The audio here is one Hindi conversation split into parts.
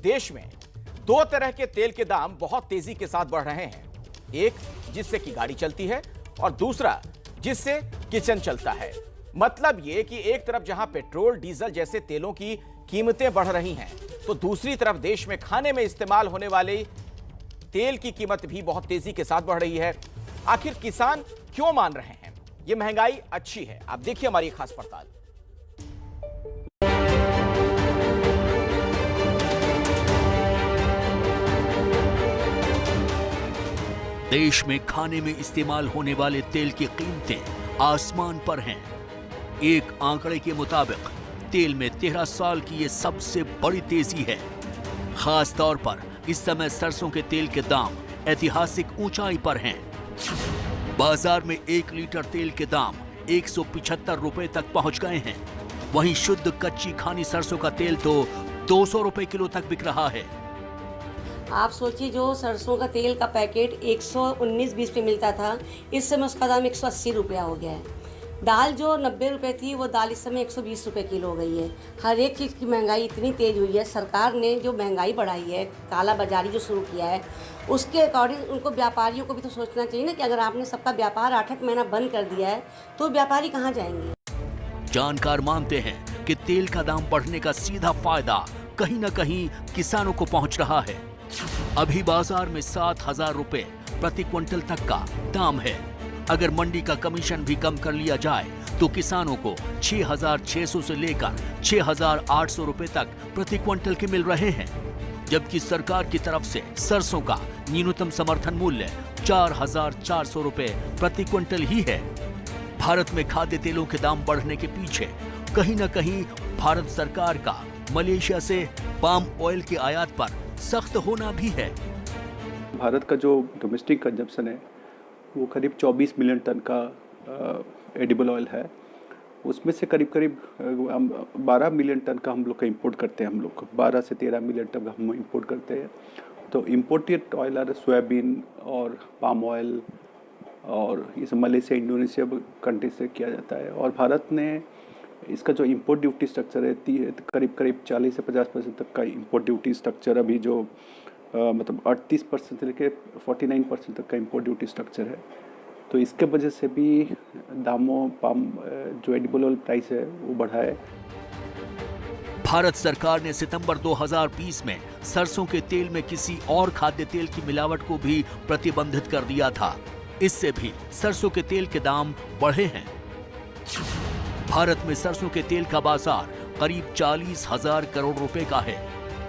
देश में दो तरह के तेल के दाम बहुत तेजी के साथ बढ़ रहे हैं। एक जिससे कि गाड़ी चलती है और दूसरा जिससे किचन चलता है। मतलब यह कि एक तरफ जहां पेट्रोल डीजल जैसे तेलों की कीमतें बढ़ रही हैं, तो दूसरी तरफ देश में खाने में इस्तेमाल होने वाले तेल की कीमत भी बहुत तेजी के साथ बढ़ रही है। आखिर किसान क्यों मान रहे हैं यह महंगाई अच्छी है? आप देखिए हमारी खास पड़ताल। देश में खाने में इस्तेमाल होने वाले तेल की कीमतें आसमान पर हैं। एक आंकड़े के मुताबिक तेल में 13 साल की ये सबसे बड़ी तेजी है। खास तौर पर इस समय सरसों के तेल के दाम ऐतिहासिक ऊंचाई पर हैं। बाजार में 1 लीटर तेल के दाम 175 रुपए तक पहुंच गए हैं। वहीं शुद्ध कच्ची खानी सरसों का तेल तो 200 रुपए किलो तक बिक रहा है। आप सोचिए, जो सरसों का तेल का पैकेट 119-20 पे मिलता था, इस समय उसका दाम 180 रुपया हो गया है। दाल जो 90 रुपये थी, वो दाल इस समय 120 रुपये किलो हो गई है। हर एक चीज़ की महंगाई इतनी तेज़ हुई है। सरकार ने जो महंगाई बढ़ाई है, काला बाजारी जो शुरू किया है, उसके अकॉर्डिंग उनको व्यापारियों को भी तो सोचना चाहिए ना कि अगर आपने सबका व्यापार 8-8 महीना बंद कर दिया है तो व्यापारी कहाँ जाएंगे। जानकार मानते हैं कि तेल का दाम बढ़ने का सीधा फायदा कहीं न कहीं किसानों को पहुंच रहा है। अभी बाजार में 7,000 रुपए प्रति क्विंटल तक का दाम है। अगर मंडी का कमीशन भी कम कर लिया जाए तो किसानों को 6,600 से लेकर 6,800 रुपए तक प्रति क्विंटल के मिल रहे हैं, जबकि सरकार की तरफ से सरसों का न्यूनतम समर्थन मूल्य 4,400 रुपए प्रति क्विंटल ही है। भारत में खाद्य तेलों के दाम बढ़ने के पीछे कहीं न कहीं भारत सरकार का मलेशिया से पाम ऑयल की आयात पर सख्त होना भी है। भारत का जो डोमेस्टिक कंजम्पशन है वो करीब 24 मिलियन टन का एडिबल ऑयल है। उसमें से करीब 12 मिलियन टन का हम लोग का इंपोर्ट करते हैं। हम लोग 12 से 13 मिलियन टन का हम इंपोर्ट करते हैं। तो इम्पोर्टेड ऑयल है सोयाबीन और पाम ऑयल, और इस मलेशिया इंडोनेशिया कंट्री से किया जाता है। और भारत ने इसका जो इंपोर्ट ड्यूटी स्ट्रक्चर है करीब 40 से 50% तक का इंपोर्ट ड्यूटी स्ट्रक्चर अभी जो मतलब 38% से लेकर 49% तक का इंपोर्ट ड्यूटी स्ट्रक्चर है। तो इसके वजह से भी दामों पाम जो एडिबल ऑयल प्राइस है वो बढ़ा है। भारत सरकार ने सितंबर 2020 में सरसों के तेल में किसी और खाद्य तेल की मिलावट को भी प्रतिबंधित कर दिया था। इससे भी सरसों के तेल के दाम बढ़े हैं। भारत में सरसों के तेल का बाजार करीब 40,000 करोड़ रुपए का है,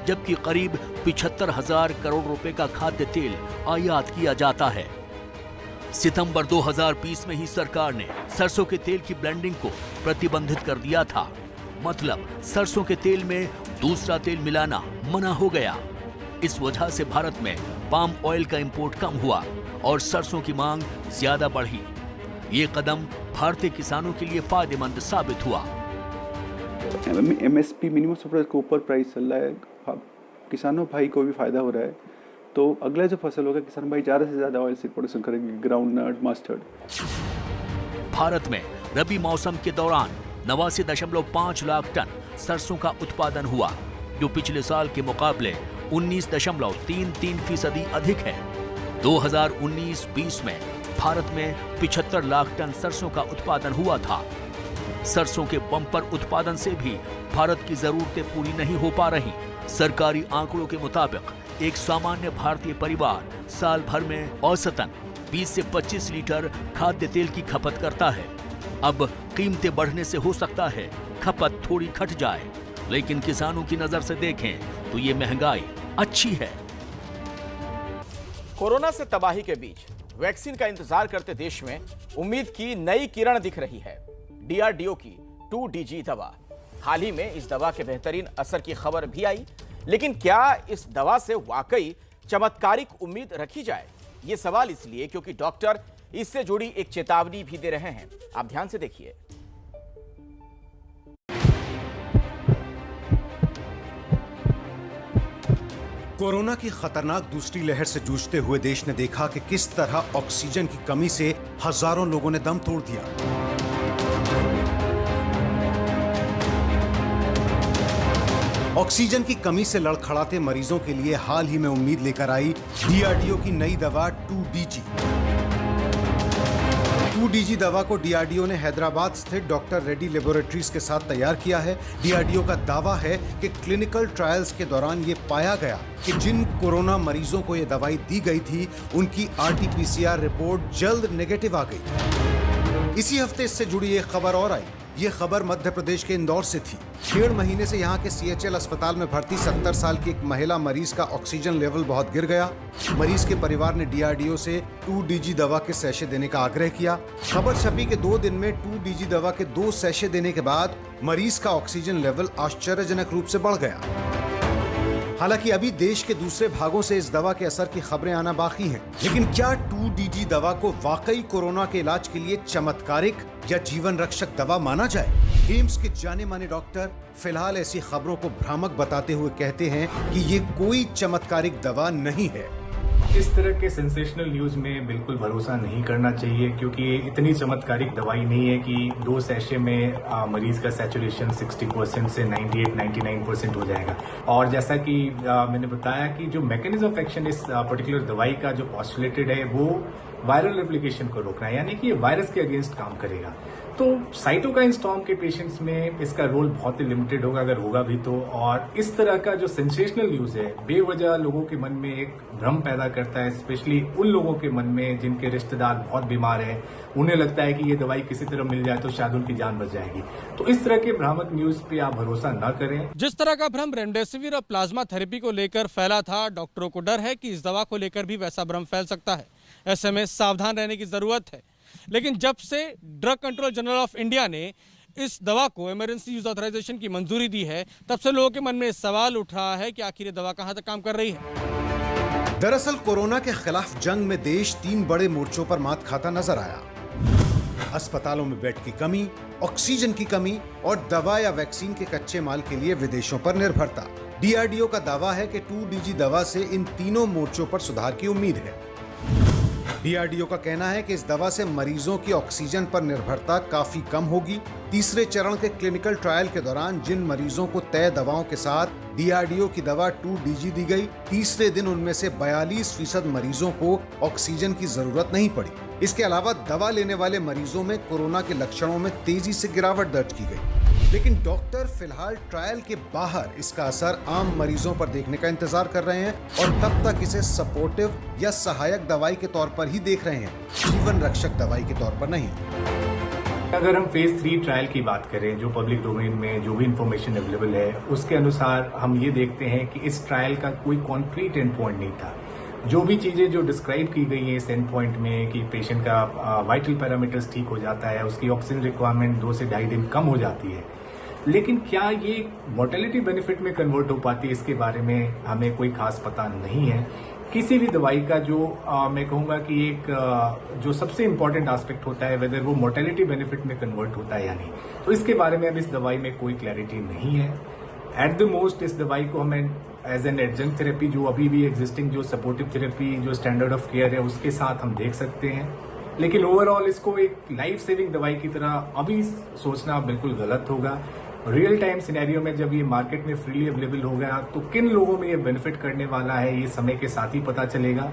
जबकि करीब 75,000 करोड़ रुपए का खाद्य तेल आयात किया जाता है। सितंबर 2020 में ही सरकार ने सरसों के तेल की ब्लेंडिंग को प्रतिबंधित कर दिया था। मतलब सरसों के तेल में दूसरा तेल मिलाना मना हो गया। इस वजह से भारत में पाम ऑयल का इंपोर्ट कम हुआ और सरसों की मांग ज्यादा बढ़ी। ये कदम भारतीय किसानों के लिए फायदेमंद साबित हुआ। MSP मिनिमम सप्लाई के ऊपर प्राइस चल रहा है, किसानों भाई को भी फायदा हो रहा है। तो अगला जो फसल होगा, किसान भाई ज़्यादा से ज़्यादा ऑयल सीड प्रोडक्शन करेंगे, ग्राउंड नट, मस्टर्ड। भारत में रबी मौसम के दौरान 89.5 लाख टन सरसों का उत्पादन हुआ, जो पिछले साल के मुकाबले 19.33% अधिक है। 2019-20 में भारत में 75 लाख टन सरसों का उत्पादन हुआ था। सरसों के बम्पर उत्पादन से भी भारत की जरूरतें पूरी नहीं हो पा रही। सरकारी आंकड़ों के मुताबिक एक सामान्य भारतीय परिवार साल भर में औसतन 20 से 25 लीटर खाद्य तेल की खपत करता है। अब कीमतें बढ़ने से हो सकता है खपत थोड़ी घट जाए, लेकिन किसानों की नजर से देखें तो ये महंगाई अच्छी है। कोरोना से तबाही के बीच वैक्सीन का इंतजार करते देश में उम्मीद की नई किरण दिख रही है। DRDO की 2DG दवा। हाल ही में इस दवा के बेहतरीन असर की खबर भी आई, लेकिन क्या इस दवा से वाकई चमत्कारिक उम्मीद रखी जाए? ये सवाल इसलिए क्योंकि डॉक्टर इससे जुड़ी एक चेतावनी भी दे रहे हैं। आप ध्यान से देखिए। कोरोना की खतरनाक दूसरी लहर से जूझते हुए देश ने देखा कि किस तरह ऑक्सीजन की कमी से हजारों लोगों ने दम तोड़ दिया। ऑक्सीजन की कमी से लड़खड़ाते मरीजों के लिए हाल ही में उम्मीद लेकर आई डीआरडीओ की नई दवा 2DG। 2DG दवा को डीआरडीओ ने हैदराबाद स्थित डॉक्टर रेड्डी लेबोरेटरीज के साथ तैयार किया है। डीआरडीओ का दावा है कि क्लिनिकल ट्रायल्स के दौरान ये पाया गया कि जिन कोरोना मरीजों को ये दवाई दी गई थी उनकी RT-PCR रिपोर्ट जल्द नेगेटिव आ गई। इसी हफ्ते इससे जुड़ी एक खबर और आई। ये खबर मध्य प्रदेश के इंदौर से थी। 1.5 महीने से यहाँ के CHL अस्पताल में भर्ती 70 साल की एक महिला मरीज का ऑक्सीजन लेवल बहुत गिर गया। मरीज के परिवार ने डीआरडीओ से 2DG दवा के सैशे देने का आग्रह किया। खबर छपी के 2 दिन में 2DG दवा के 2 सैशे देने के बाद मरीज का ऑक्सीजन लेवल आश्चर्यजनक रूप से बढ़ गया। हालांकि अभी देश के दूसरे भागों से इस दवा के असर की खबरें आना बाकी हैं। लेकिन क्या 2DG दवा को वाकई कोरोना के इलाज के लिए चमत्कारिक या जीवन रक्षक दवा माना जाए? एम्स के जाने माने डॉक्टर फिलहाल ऐसी खबरों को भ्रामक बताते हुए कहते हैं कि ये कोई चमत्कारिक दवा नहीं है। इस तरह के सेंसेशनल न्यूज में बिल्कुल भरोसा नहीं करना चाहिए, क्योंकि ये इतनी चमत्कारिक दवाई नहीं है कि 2 सैशे में मरीज का सैचुरेशन 60% से 98-99% हो जाएगा। और जैसा कि मैंने बताया कि जो मैकेनिज्म ऑफ एक्शन इस पर्टिकुलर दवाई का जो पॉस्टुलेटेड है वो वायरल रेप्लिकेशन को रोकना है, यानी कि ये वायरस के अगेंस्ट काम करेगा। तो साइटोकाइन स्टॉर्म के पेशेंट्स में इसका रोल बहुत ही लिमिटेड होगा, अगर होगा भी तो। और इस तरह का जो सेंसेशनल न्यूज है बेवजह लोगों के मन में एक भ्रम पैदा करता है, स्पेशली उन लोगों के मन में जिनके रिश्तेदार बहुत बीमार हैं। उन्हें लगता है कि ये दवाई किसी तरह मिल जाए तो शायद उनकी जान बच जाएगी। तो इस तरह के भ्रामक न्यूज पे आप भरोसा न करें। जिस तरह का भ्रम रेमडेसिविर और प्लाज्मा थेरेपी को लेकर फैला था, डॉक्टरों को डर है कि इस दवा को लेकर भी वैसा भ्रम फैल सकता है। ऐसे में सावधान रहने की जरूरत है। लेकिन जब से drug control general of India ने इस दवा को इमरजेंसी यूज ऑथराइजेशन की मंजूरी दी है, तब से लोगों के मन में सवाल उठ रहा है कि आखिर ये दवा कहां तक काम कर रही है। दरअसल कोरोना के खिलाफ जंग में देश 3 बड़े मोर्चों पर मात खाता नजर आया। अस्पतालों में बेड की कमी, ऑक्सीजन की कमी और दवा या वैक्सीन के कच्चे माल के लिए विदेशों पर निर्भरता। डीआरडीओ का दावा है कि 2DG दवा से इन तीनों मोर्चों पर सुधार की उम्मीद है। डीआरडीओ का कहना है कि इस दवा से मरीजों की ऑक्सीजन पर निर्भरता काफी कम होगी। तीसरे चरण के क्लिनिकल ट्रायल के दौरान जिन मरीजों को तय दवाओं के साथ डीआरडीओ की दवा 2DG दी गई, तीसरे दिन उनमें से 42% मरीजों को ऑक्सीजन की जरूरत नहीं पड़ी। इसके अलावा दवा लेने वाले मरीजों में कोरोना के लक्षणों में तेजी से गिरावट दर्ज की गई। लेकिन डॉक्टर फिलहाल ट्रायल के बाहर इसका असर आम मरीजों पर देखने का इंतजार कर रहे हैं और तब तक इसे सपोर्टिव या सहायक दवाई के तौर पर ही देख रहे हैं, जीवन रक्षक दवाई के तौर पर नहीं। अगर हम फेज 3 ट्रायल की बात करें, जो पब्लिक डोमेन में जो भी इंफॉर्मेशन अवेलेबल है उसके अनुसार हम ये देखते हैं कि इस ट्रायल का कोई कॉन्क्रीट एंड पॉइंट नहीं था। जो भी चीजें जो डिस्क्राइब की गई है इस एंड पॉइंट में कि पेशेंट का वाइटल पैरामीटर्स ठीक हो जाता है, उसकी ऑक्सीजन रिक्वायरमेंट 2 से 2.5 दिन कम हो जाती है, लेकिन क्या ये मोर्टेलिटी बेनिफिट में कन्वर्ट हो पाती है इसके बारे में हमें कोई खास पता नहीं है। किसी भी दवाई का जो मैं कहूंगा कि एक जो सबसे इंपॉर्टेंट एस्पेक्ट होता है वेदर वो मोर्टेलिटी बेनिफिट में कन्वर्ट होता है या नहीं, तो इसके बारे में अब इस दवाई में कोई क्लैरिटी नहीं है। एट द मोस्ट इस दवाई को हमें एज एन एडजंक्ट थेरेपी, जो अभी भी एग्जिस्टिंग जो सपोर्टिव थेरेपी जो स्टैंडर्ड ऑफ केयर है उसके साथ हम देख सकते हैं, लेकिन ओवरऑल इसको एक लाइफ सेविंग दवाई की तरह अभी सोचना बिल्कुल गलत होगा। रियल टाइम सिनेरियो में जब ये मार्केट में फ्रीली अवेलेबल हो गया तो किन लोगों में ये बेनिफिट करने वाला है ये समय के साथ ही पता चलेगा।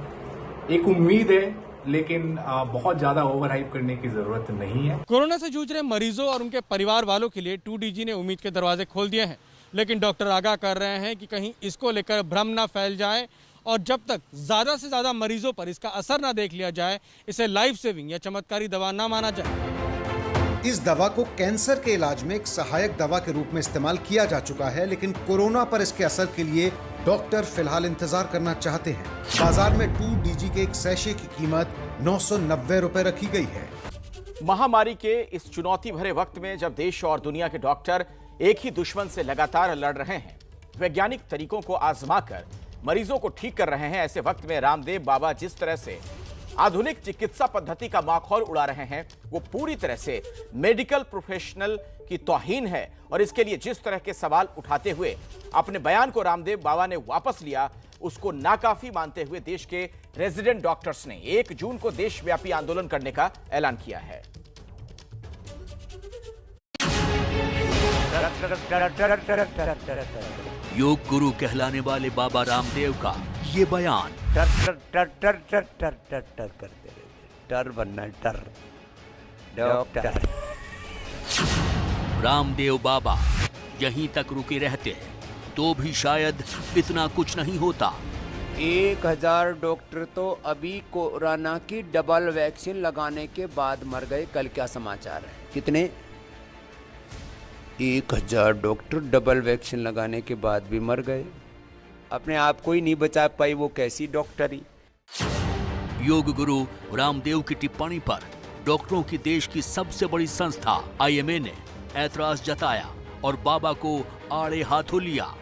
एक उम्मीद है, लेकिन बहुत ज्यादा ओवर हाइप करने की जरूरत नहीं है। कोरोना से जूझ रहे मरीजों और उनके परिवार वालों के लिए 2DG ने उम्मीद के दरवाजे खोल दिए हैं, लेकिन डॉक्टर आगाह कर रहे हैं कि कहीं इसको लेकर भ्रम ना फैल जाए और जब तक ज्यादा से ज्यादा मरीजों पर इसका असर ना देख लिया जाए, इसे लाइफ सेविंग या चमत्कारी दवा ना माना जाए। इस दवा को कैंसर के इलाज में एक सहायक दवा के रूप में इस्तेमाल किया जा चुका है, लेकिन कोरोना पर इसके असर के लिए डॉक्टर फिलहाल इंतजार करना चाहते हैं। बाजार में 2DG के एक सैशे की कीमत 990 रुपए रखी गई है। महामारी के इस चुनौती भरे वक्त में जब देश और दुनिया के डॉक्टर एक ही दुश्मन से लगातार लड़ रहे हैं, वैज्ञानिक तरीकों को आजमाकर मरीजों को ठीक कर रहे हैं, ऐसे वक्त में रामदेव बाबा जिस तरह से आधुनिक चिकित्सा पद्धति का माखौल उड़ा रहे हैं वो पूरी तरह से मेडिकल प्रोफेशनल की तौहीन है। और इसके लिए जिस तरह के सवाल उठाते हुए अपने बयान को रामदेव बाबा ने वापस लिया, उसको नाकाफी मानते हुए देश के रेजिडेंट डॉक्टर्स ने 1 जून को देशव्यापी आंदोलन करने का ऐलान किया है। योग गुरु कहलाने वाले बाबा रामदेव का ये बयान टर टर टर टर टर टर टर टर करते रहते, टर बनना है, टर डॉक्टर। रामदेव बाबा यहीं तक रुके रहते तो भी शायद इतना कुछ नहीं होता। 1000 डॉक्टर तो अभी कोरोना की डबल वैक्सीन लगाने के बाद मर गए। कल क्या समाचार है? कितने? 1000 डॉक्टर डबल वैक्सीन लगाने के बाद भी मर गए। अपने आप को ही नहीं बचा पाई, वो कैसी डॉक्टरी। योग गुरु रामदेव की टिप्पणी पर डॉक्टरों की देश की सबसे बड़ी संस्था IMA ने ऐतराज जताया और बाबा को आड़े हाथों लिया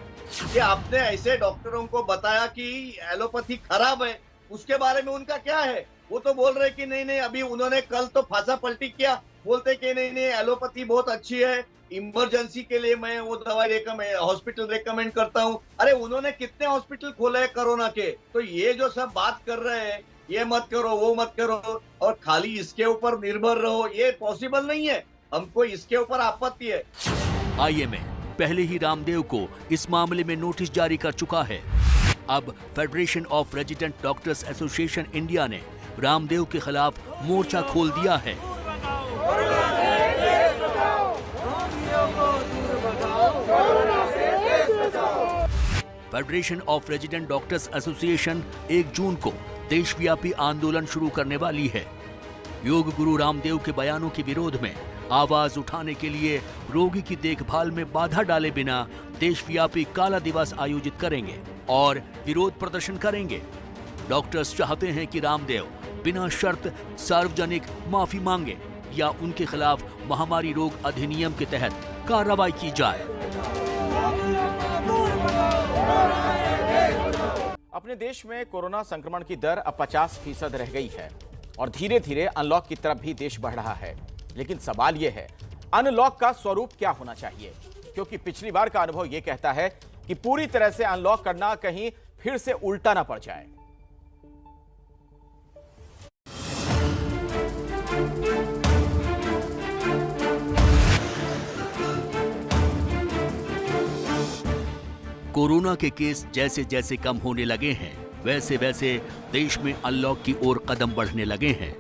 कि आपने ऐसे डॉक्टरों को बताया कि एलोपैथी खराब है, उसके बारे में उनका क्या है? वो तो बोल रहे कि नहीं, अभी उन्होंने कल तो फांसा पलटी किया, बोलते कि नहीं एलोपैथी बहुत अच्छी है, इमरजेंसी के लिए मैं वो दवाई हॉस्पिटल रेकमेंड करता हूँ। अरे उन्होंने कितने हॉस्पिटल खोले हैं कोरोना के? तो ये जो सब बात कर रहे हैं, ये मत करो वो मत करो और खाली इसके ऊपर निर्भर रहो, ये पॉसिबल नहीं है। हमको इसके ऊपर आपत्ति है। IMA पहले ही रामदेव को इस मामले में नोटिस जारी कर चुका है। अब federation of resident doctors association India ने रामदेव के खिलाफ मोर्चा खोल दिया है। Federation of resident doctors association 1 जून को देशव्यापी आंदोलन शुरू करने वाली है। योग गुरु रामदेव के बयानों के विरोध में आवाज उठाने के लिए रोगी की देखभाल में बाधा डाले बिना देशव्यापी काला दिवस आयोजित करेंगे और विरोध प्रदर्शन करेंगे। डॉक्टर्स चाहते हैं कि रामदेव बिना शर्त सार्वजनिक माफी मांगे या उनके खिलाफ महामारी रोग अधिनियम के तहत कार्रवाई की जाए। अपने देश में कोरोना संक्रमण की दर अब 50% रह गई है और धीरे धीरे अनलॉक की तरफ भी देश बढ़ रहा है। लेकिन सवाल यह है, अनलॉक का स्वरूप क्या होना चाहिए? क्योंकि पिछली बार का अनुभव यह कहता है कि पूरी तरह से अनलॉक करना कहीं फिर से उल्टा ना पड़ जाए। कोरोना के केस जैसे जैसे कम होने लगे हैं, वैसे वैसे देश में अनलॉक की ओर कदम बढ़ने लगे हैं।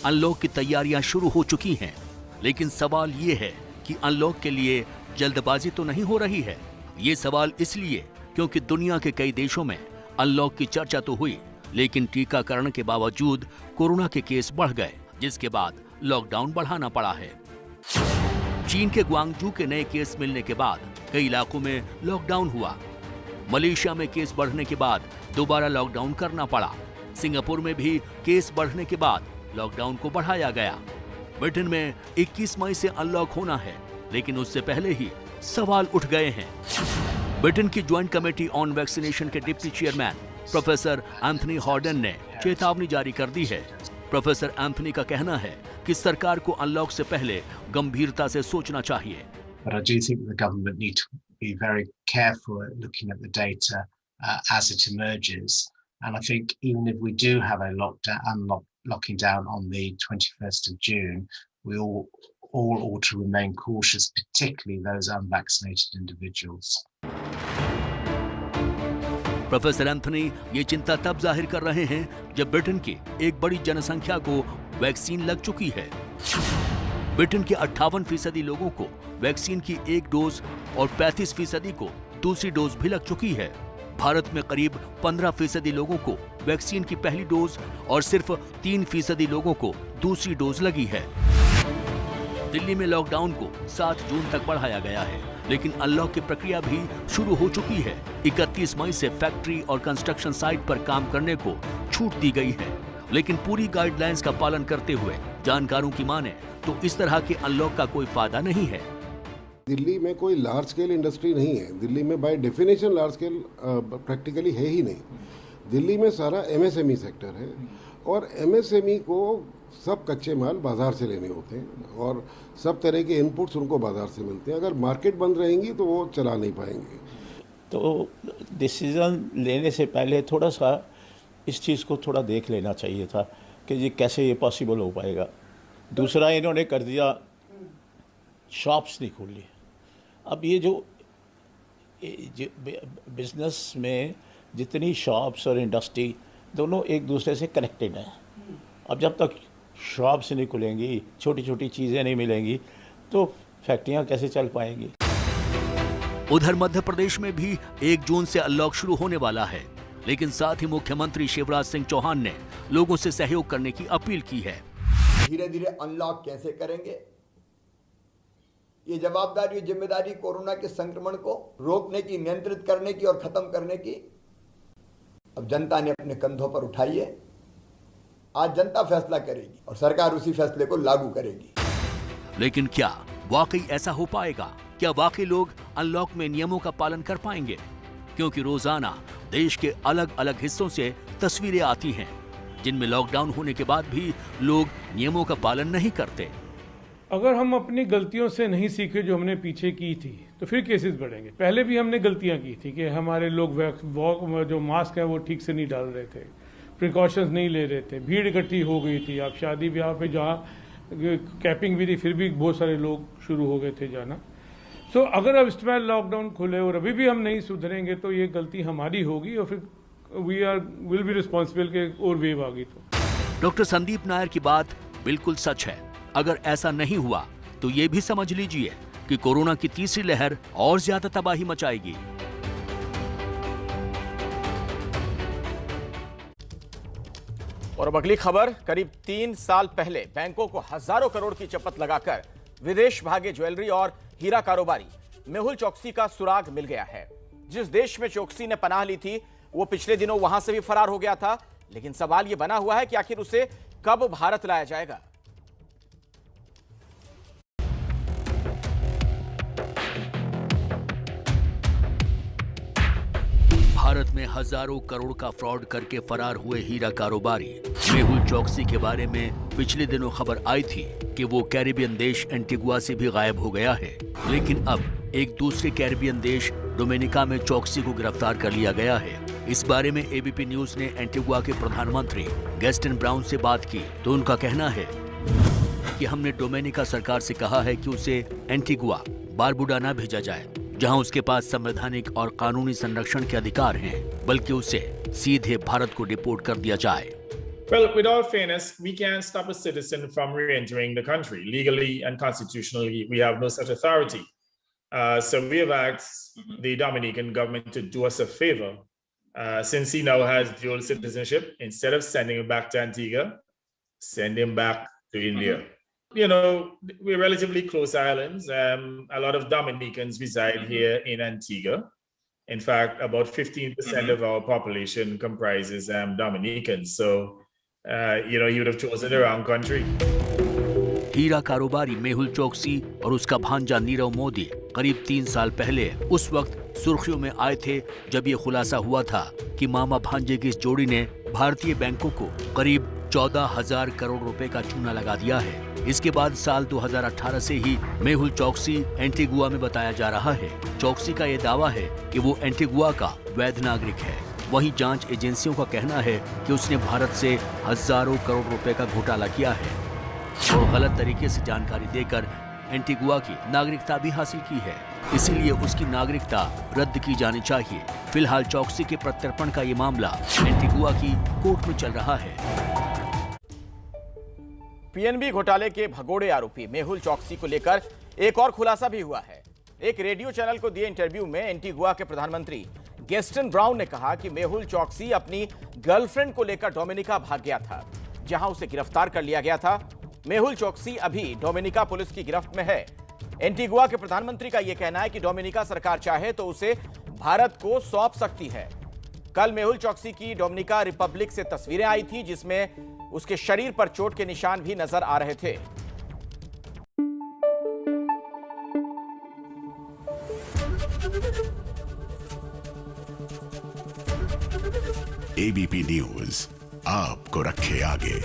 अनलॉक की तैयारियां शुरू हो चुकी हैं, लेकिन सवाल ये है कि अनलॉक के लिए जल्दबाजी तो नहीं हो रही है। ये सवाल इसलिए क्योंकि दुनिया के कई देशों में अनलॉक की चर्चा तो हुई, लेकिन टीकाकरण के बावजूद कोरोना के केस बढ़ गए, जिसके बाद लॉकडाउन बढ़ाना पड़ा है। चीन के ग्वांगजू के नए केस मिलने के बाद कई इलाकों में लॉकडाउन हुआ। मलेशिया में केस बढ़ने के बाद दोबारा लॉकडाउन करना पड़ा। सिंगापुर में भी केस बढ़ने के बाद लॉकडाउन को बढ़ाया गया। ब्रिटेन में 21 मई से अनलॉक होना है, लेकिन उससे पहले ही सवाल उठ गए हैं। ब्रिटेन की ज्वाइंट कमेटी ऑन वैक्सीनेशन के डिप्टी चेयरमैन प्रोफेसर एंथनी हॉर्डन ने चेतावनी जारी कर दी है। प्रोफेसर एंथनी का कहना है कि सरकार को अनलॉक से पहले गंभीरता से सोचना चाहिए। But I do think the government need to be very careful at looking at the data as it emerges. And I think even if we do have a locking down on the 21st of June, we all ought to remain cautious, particularly those unvaccinated individuals. Professor Anthony ये चिंता तब जाहिर कर रहे हैं जब ब्रिटेन की एक बड़ी जनसंख्या को वैक्सीन लग चुकी है। ब्रिटेन के 58% लोगों को वैक्सीन की एक डोज और 35% को दूसरी डोज भी लग चुकी है। भारत में करीब 15% लोगों को वैक्सीन की पहली डोज और सिर्फ 3% लोगों को दूसरी डोज लगी है। दिल्ली में लॉकडाउन को 7 जून तक बढ़ाया गया है, लेकिन अनलॉक की प्रक्रिया भी शुरू हो चुकी है। 31 मई से फैक्ट्री और कंस्ट्रक्शन साइट पर काम करने को छूट दी गई है, लेकिन पूरी गाइडलाइंस का पालन करते हुए जानकारों की माने तो इस तरह के अनलॉक का कोई फायदा नहीं है। दिल्ली में कोई लार्ज स्केल इंडस्ट्री नहीं है। दिल्ली में by definition large scale practically है ही नहीं। दिल्ली में सारा MSME सेक्टर है और MSME को सब कच्चे माल बाजार से लेने होते हैं और सब तरह के इनपुट्स उनको बाजार से मिलते हैं। अगर मार्केट बंद रहेंगी तो वो चला नहीं पाएंगे। तो डिसीज़न लेने से पहले थोड़ा सा इस चीज़ को थोड़ा देख लेना चाहिए था कि ये कैसे ये पॉसिबल हो पाएगा। दूसरा इन्होंने कर दिया शॉप्स नहीं खुली। अब ये जो बिजनेस में जितनी शॉप्स और इंडस्ट्री दोनों एक दूसरे से कनेक्टेड हैं। अब जब तक शॉप्स नहीं खुलेंगी, छोटी छोटी चीज़ें नहीं मिलेंगी, तो फैक्ट्रियां कैसे चल पाएंगी। उधर मध्य प्रदेश में भी 1 जून से अनलॉक शुरू होने वाला है, लेकिन साथ ही मुख्यमंत्री शिवराज सिंह चौहान ने लोगों से सहयोग करने की अपील की है। धीरे धीरे अनलॉक कैसे करेंगे, ये जवाबदारी और जिम्मेदारी कोरोना के संक्रमण को रोकने की, नियंत्रित करने की और खत्म करने की अब जनता ने अपने कंधों पर उठाई है। आज जनता फैसला करेगी और सरकार उसी फैसले को लागू करेगी। लेकिन क्या वाकई ऐसा हो पाएगा? क्या वाकई लोग अनलॉक में नियमों का पालन कर पाएंगे? क्योंकि रोजाना देश के अलग अलग हिस्सों से तस्वीरें आती हैं जिनमें लॉकडाउन होने के बाद भी लोग नियमों का पालन नहीं करते। अगर हम अपनी गलतियों से नहीं सीखे जो हमने पीछे की थी, तो फिर केसेस बढ़ेंगे। पहले भी हमने गलतियां की थी कि हमारे लोग जो मास्क है वो ठीक से नहीं डाल रहे थे, प्रिकॉशंस नहीं ले रहे थे, भीड़ इकट्ठी हो गई थी। आप शादी ब्याह पे जहाँ कैपिंग भी थी, फिर भी बहुत सारे लोग शुरू हो गए थे जाना। सो अगर अब इस समय लॉकडाउन खुले और अभी भी हम नहीं सुधरेंगे तो ये गलती हमारी होगी और फिर विल बी रिस्पॉन्सिबल के और वेव आ गई। तो डॉक्टर संदीप नायर की बात बिल्कुल सच है। अगर ऐसा नहीं हुआ तो ये भी समझ लीजिए कि कोरोना की तीसरी लहर और ज्यादा तबाही मचाएगी। और अब अगली खबर, करीब 3 साल पहले बैंकों को हजारों करोड़ की चपत लगाकर विदेश भागे ज्वेलरी और हीरा कारोबारी मेहुल चोकसी का सुराग मिल गया है। जिस देश में चोकसी ने पनाह ली थी वो पिछले दिनों वहां से भी फरार हो गया था, लेकिन सवाल यह बना हुआ है कि आखिर उसे कब भारत लाया जाएगा। भारत में हजारों करोड़ का फ्रॉड करके फरार हुए हीरा कारोबारी मेहुल चोकसी के बारे में पिछले दिनों खबर आई थी कि वो कैरिबियन देश एंटीगुआ से भी गायब हो गया है। लेकिन अब एक दूसरे कैरिबियन देश डोमिनिका में चोकसी को गिरफ्तार कर लिया गया है। इस बारे में एबीपी न्यूज ने एंटीगुआ के प्रधानमंत्री गेस्टन ब्राउन से बात की तो उनका कहना है कि हमने डोमिनिका सरकार से कहा है कि उसे एंटीगुआ बारबुडा न भेजा जाए, जहां उसके पास संवैधानिक और कानूनी संरक्षण के अधिकार हैं, बल्कि उसे सीधे भारत को डिपोर्ट कर दिया जाए। Well, with all fairness, we can't stop a citizen from re-entering the country. Legally and constitutionally, we have no such authority. So we have asked the Dominican government to do us a favor. Since he now has dual citizenship, instead of sending him back to Antigua, send him back to India. You know, we're relatively close islands. A lot of Dominicans reside here in Antigua. In fact, about 15% of our population comprises Dominicans. So, you know, he would have chosen the wrong country. हीरा कारोबारी मेहुल चोकसी और उसका भांजा नीरव मोदी करीब 3 साल पहले उस वक्त सुर्खियों में आए थे जब ये खुलासा हुआ था कि मामा भांजे की इस जोड़ी ने भारतीय बैंकों को करीब 14,000 करोड़ रुपए का चूना लगा दिया है। इसके बाद साल 2018 से ही मेहुल चोकसी एंटीगुआ में बताया जा रहा है। चोकसी का ये दावा है कि वो एंटीगुआ का वैध नागरिक है। वहीं जांच एजेंसियों का कहना है कि उसने भारत से हजारों करोड़ रुपए का घोटाला किया है और गलत तरीके से जानकारी देकर एंटीगुआ की नागरिकता भी हासिल की है। इसीलिए उसकी नागरिकता रद्द की जानी चाहिए। फिलहाल चोकसी के प्रत्यर्पण का ये मामला एंटीगुआ की कोर्ट में चल रहा है। पीएनबी घोटाले के भगोड़े आरोपी मेहुल चोकसी को लेकर एक और खुलासा भी हुआ है। एक रेडियो चैनल को दिए इंटरव्यू में एंटीगुआ के प्रधानमंत्री गेस्टन ब्राउन ने कहा कि मेहुल चोकसी अपनी गर्लफ्रेंड को लेकर डोमिनिका भाग गया था, जहां उसे गिरफ्तार कर लिया गया था। मेहुल चोकसी अभी डोमिनिका पुलिस की गिरफ्त में है। एंटीगुआ के प्रधानमंत्री का यह कहना है कि डोमिनिका सरकार चाहे तो उसे भारत को सौंप सकती है। कल मेहुल चोकसी की डोमिनिका रिपब्लिक से तस्वीरें आई थी जिसमें उसके शरीर पर चोट के निशान भी नजर आ रहे थे। एबीपी न्यूज आपको रखे आगे।